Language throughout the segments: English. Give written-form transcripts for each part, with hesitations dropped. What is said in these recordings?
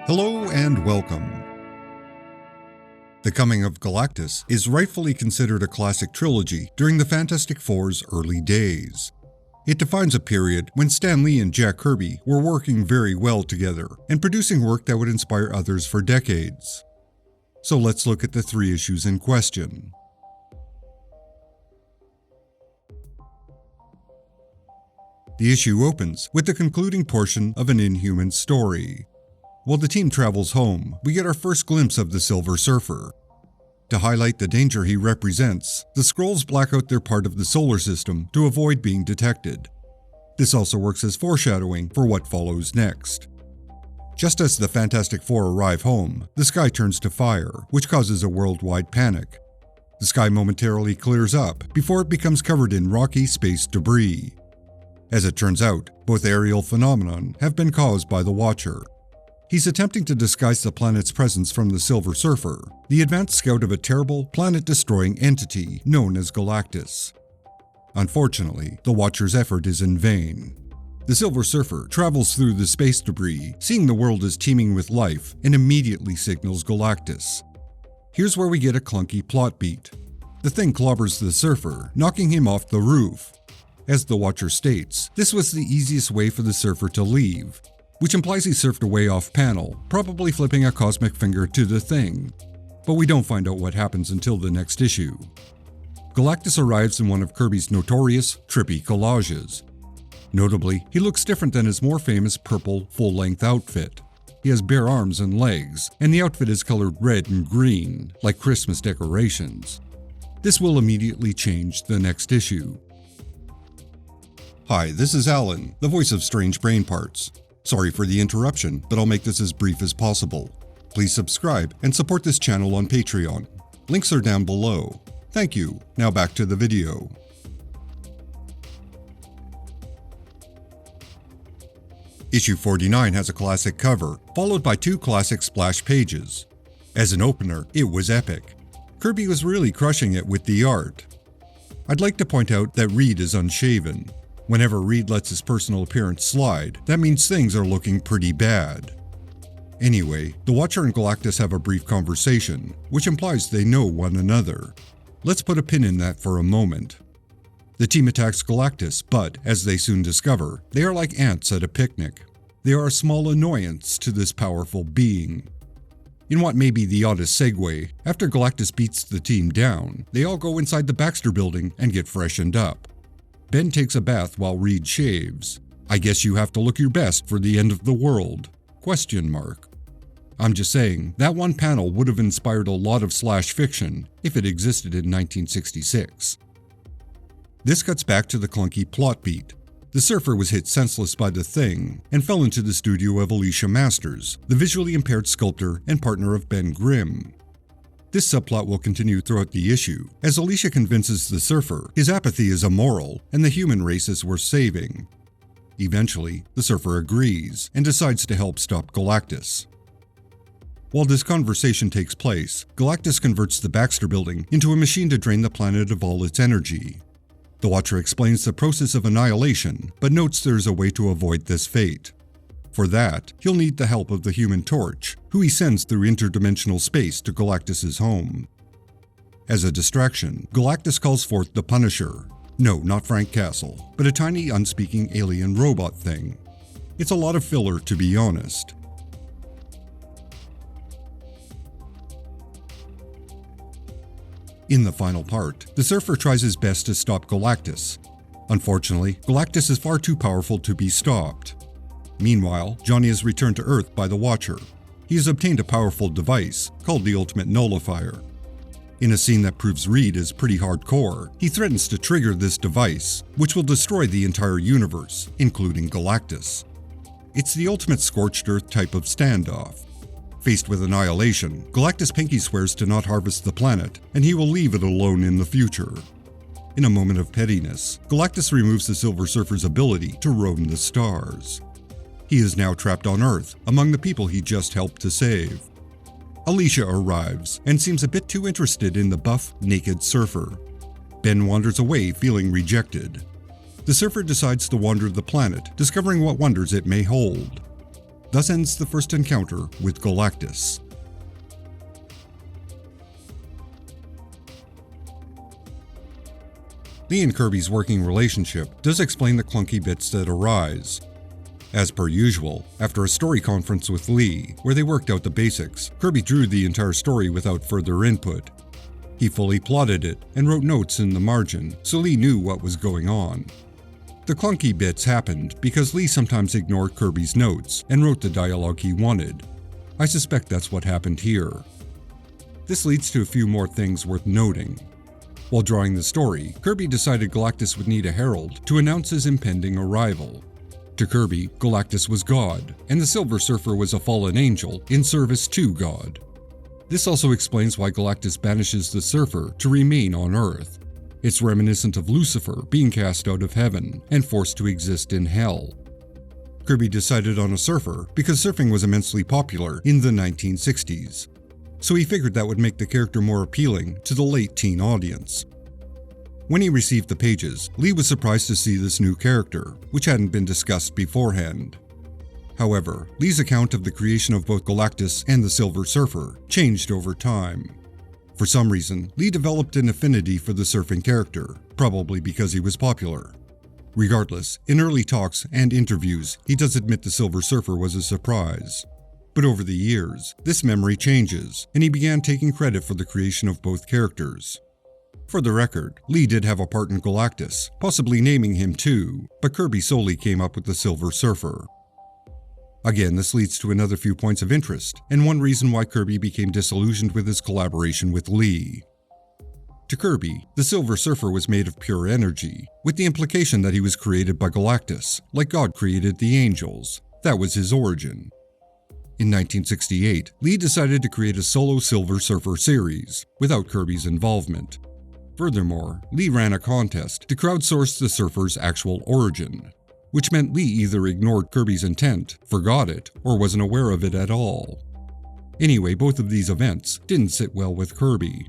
Hello and welcome. The Coming of Galactus is rightfully considered a classic trilogy during the Fantastic Four's early days. It defines a period when Stan Lee and Jack Kirby were working very well together and producing work that would inspire others for decades. So let's look at the three issues in question. The issue opens with the concluding portion of an Inhuman story. While the team travels home, we get our first glimpse of the Silver Surfer. To highlight the danger he represents, the Skrulls black out their part of the solar system to avoid being detected. This also works as foreshadowing for what follows next. Just as the Fantastic Four arrive home, the sky turns to fire, which causes a worldwide panic. The sky momentarily clears up before it becomes covered in rocky space debris. As it turns out, both aerial phenomenon have been caused by the Watcher. He's attempting to disguise the planet's presence from the Silver Surfer, the advanced scout of a terrible, planet-destroying entity known as Galactus. Unfortunately, the Watcher's effort is in vain. The Silver Surfer travels through the space debris, seeing the world as teeming with life, and immediately signals Galactus. Here's where we get a clunky plot beat. The thing clobbers the Surfer, knocking him off the roof. As the Watcher states, this was the easiest way for the Surfer to leave, which implies he surfed away off-panel, probably flipping a cosmic finger to the thing. But we don't find out what happens until the next issue. Galactus arrives in one of Kirby's notorious, trippy collages. Notably, he looks different than his more famous purple, full-length outfit. He has bare arms and legs, and the outfit is colored red and green, like Christmas decorations. This will immediately change the next issue. Hi, this is Alan, the voice of Strange Brain Parts. Sorry for the interruption, but I'll make this as brief as possible. Please subscribe and support this channel on Patreon. Links are down below. Thank you. Now back to the video. Issue 49 has a classic cover, followed by two classic splash pages. As an opener, it was epic. Kirby was really crushing it with the art. I'd like to point out that Reed is unshaven. Whenever Reed lets his personal appearance slide, that means things are looking pretty bad. Anyway, the Watcher and Galactus have a brief conversation, which implies they know one another. Let's put a pin in that for a moment. The team attacks Galactus, but, as they soon discover, they are like ants at a picnic. They are a small annoyance to this powerful being. In what may be the oddest segue, after Galactus beats the team down, they all go inside the Baxter building and get freshened up. Ben takes a bath while Reed shaves. I guess you have to look your best for the end of the world? ? I'm just saying, that one panel would have inspired a lot of slash fiction if it existed in 1966. This cuts back to the clunky plot beat. The Surfer was hit senseless by the Thing and fell into the studio of Alicia Masters, the visually impaired sculptor and partner of Ben Grimm. This subplot will continue throughout the issue, as Alicia convinces the Surfer his apathy is immoral and the human race is worth saving. Eventually, the Surfer agrees and decides to help stop Galactus. While this conversation takes place, Galactus converts the Baxter building into a machine to drain the planet of all its energy. The Watcher explains the process of annihilation, but notes there is a way to avoid this fate. For that, he'll need the help of the Human Torch, who he sends through interdimensional space to Galactus' home. As a distraction, Galactus calls forth the Punisher. No, not Frank Castle, but a tiny unspeaking alien robot thing. It's a lot of filler, to be honest. In the final part, the Surfer tries his best to stop Galactus. Unfortunately, Galactus is far too powerful to be stopped. Meanwhile, Johnny is returned to Earth by the Watcher. He has obtained a powerful device called the Ultimate Nullifier. In a scene that proves Reed is pretty hardcore, he threatens to trigger this device, which will destroy the entire universe, including Galactus. It's the ultimate scorched earth type of standoff. Faced with annihilation, Galactus pinky swears to not harvest the planet, and he will leave it alone in the future. In a moment of pettiness, Galactus removes the Silver Surfer's ability to roam the stars. He is now trapped on Earth, among the people he just helped to save. Alicia arrives, and seems a bit too interested in the buff, naked Surfer. Ben wanders away, feeling rejected. The Surfer decides to wander the planet, discovering what wonders it may hold. Thus ends the first encounter with Galactus. Lee and Kirby's working relationship does explain the clunky bits that arise. As per usual, after a story conference with Lee, where they worked out the basics, Kirby drew the entire story without further input. He fully plotted it and wrote notes in the margin, so Lee knew what was going on. The clunky bits happened because Lee sometimes ignored Kirby's notes and wrote the dialogue he wanted. I suspect that's what happened here. This leads to a few more things worth noting. While drawing the story, Kirby decided Galactus would need a herald to announce his impending arrival. To Kirby, Galactus was God, and the Silver Surfer was a fallen angel in service to God. This also explains why Galactus banishes the Surfer to remain on Earth. It's reminiscent of Lucifer being cast out of heaven and forced to exist in hell. Kirby decided on a surfer because surfing was immensely popular in the 1960s. So he figured that would make the character more appealing to the late teen audience. When he received the pages, Lee was surprised to see this new character, which hadn't been discussed beforehand. However, Lee's account of the creation of both Galactus and the Silver Surfer changed over time. For some reason, Lee developed an affinity for the surfing character, probably because he was popular. Regardless, in early talks and interviews, he does admit the Silver Surfer was a surprise. But over the years, this memory changes, and he began taking credit for the creation of both characters. For the record, Lee did have a part in Galactus, possibly naming him too, but Kirby solely came up with the Silver Surfer. Again, this leads to another few points of interest, and one reason why Kirby became disillusioned with his collaboration with Lee. To Kirby, the Silver Surfer was made of pure energy, with the implication that he was created by Galactus, like God created the angels. That was his origin. In 1968, Lee decided to create a solo Silver Surfer series, without Kirby's involvement. Furthermore, Lee ran a contest to crowdsource the Surfer's actual origin, which meant Lee either ignored Kirby's intent, forgot it, or wasn't aware of it at all. Anyway, both of these events didn't sit well with Kirby.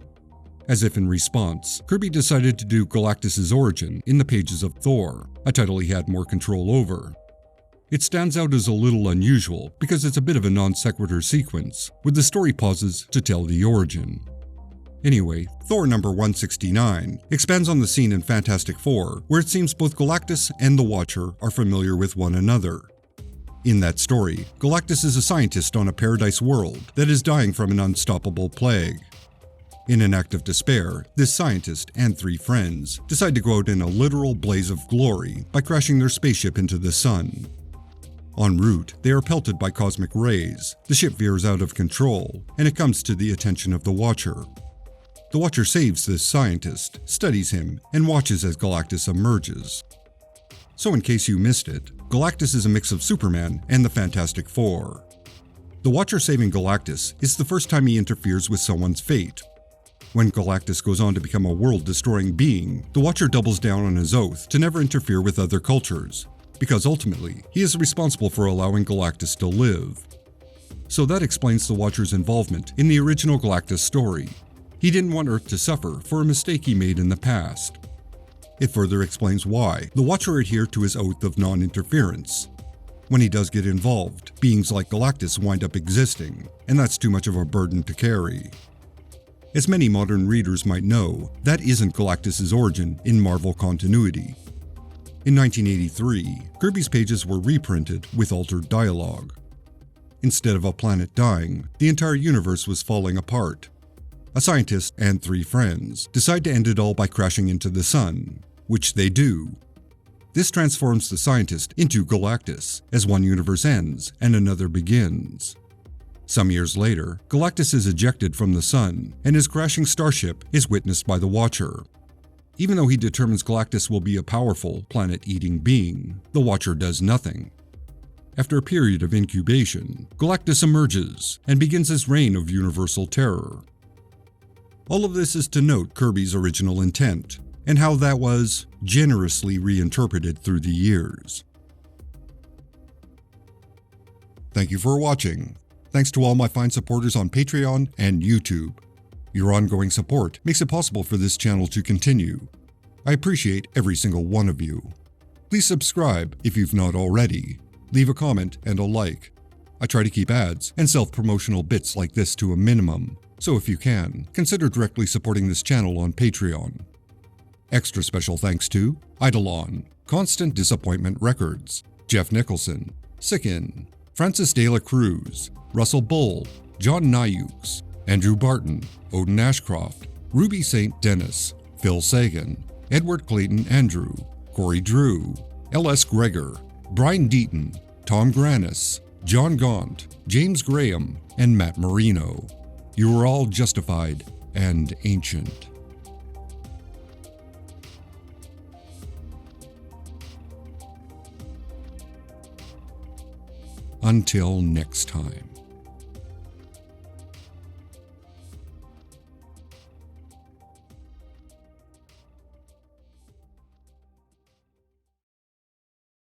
As if in response, Kirby decided to do Galactus' origin in the pages of Thor, a title he had more control over. It stands out as a little unusual because it's a bit of a non sequitur sequence, with the story pauses to tell the origin. Anyway, Thor number 169 expands on the scene in Fantastic Four where it seems both Galactus and the Watcher are familiar with one another. In that story, Galactus is a scientist on a paradise world that is dying from an unstoppable plague. In an act of despair, this scientist and three friends decide to go out in a literal blaze of glory by crashing their spaceship into the sun. En route, they are pelted by cosmic rays, the ship veers out of control, and it comes to the attention of the Watcher. The Watcher saves this scientist, studies him, and watches as Galactus emerges. So in case you missed it, Galactus is a mix of Superman and the Fantastic Four. The Watcher saving Galactus is the first time he interferes with someone's fate. When Galactus goes on to become a world-destroying being, the Watcher doubles down on his oath to never interfere with other cultures, because ultimately, he is responsible for allowing Galactus to live. So that explains the Watcher's involvement in the original Galactus story. He didn't want Earth to suffer for a mistake he made in the past. It further explains why the Watcher adhered to his oath of non-interference. When he does get involved, beings like Galactus wind up existing, and that's too much of a burden to carry. As many modern readers might know, that isn't Galactus' origin in Marvel continuity. In 1983, Kirby's pages were reprinted with altered dialogue. Instead of a planet dying, the entire universe was falling apart. A scientist and three friends decide to end it all by crashing into the sun, which they do. This transforms the scientist into Galactus, as one universe ends and another begins. Some years later, Galactus is ejected from the sun, and his crashing starship is witnessed by the Watcher. Even though he determines Galactus will be a powerful, planet-eating being, the Watcher does nothing. After a period of incubation, Galactus emerges and begins his reign of universal terror. All of this is to note Kirby's original intent, and how that was generously reinterpreted through the years. Thank you for watching. Thanks to all my fine supporters on Patreon and YouTube. Your ongoing support makes it possible for this channel to continue. I appreciate every single one of you. Please subscribe if you've not already. Leave a comment and a like. I try to keep ads and self-promotional bits like this to a minimum, so if you can, consider directly supporting this channel on Patreon. Extra special thanks to Eidolon, Constant Disappointment Records, Jeff Nicholson, Sickin, Francis De La Cruz, Russell Bull, John Nyukes, Andrew Barton, Odin Ashcroft, Ruby St. Dennis, Phil Sagan, Edward Clayton Andrew, Corey Drew, L.S. Gregor, Brian Deaton, Tom Granis, John Gaunt, James Graham, and Matt Marino. You are all justified and ancient. Until next time.